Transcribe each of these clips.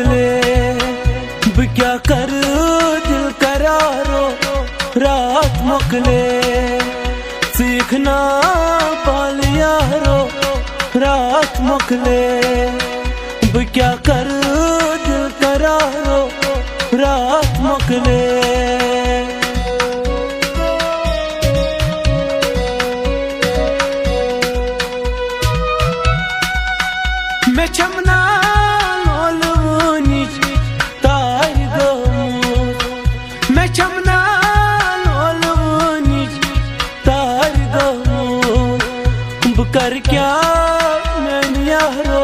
मोकले बह क्या कर दिल करारो रात मोकले सीखना पाल यारो रात मोकले बह क्या कर दिल करारो रात मोकले मैं चमना लोलवनी तार गमूर मैं चमना लोलवनी तार गमूर बकर क्या मैं यारो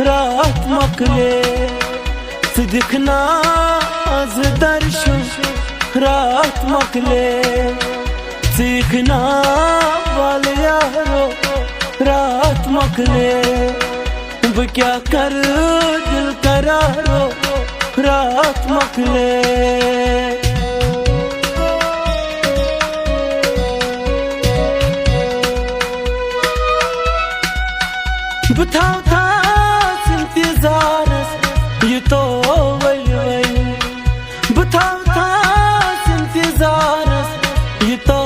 रात मोकले दिखना आज दर्शन रात मोकले सीखना वाल यारो रात मोकले बह क्या कर दिल करारो रात मोकले बताओ था इंतजार ये तो वही वही बताओ था इंतजार ये तो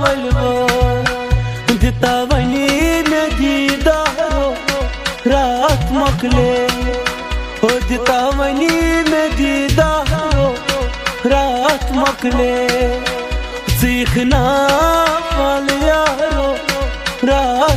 वही वही दिता वही में दीदारो रात मोकले हो दिता वनी में दीदारो रात मोकले सीखना पाल यारो रात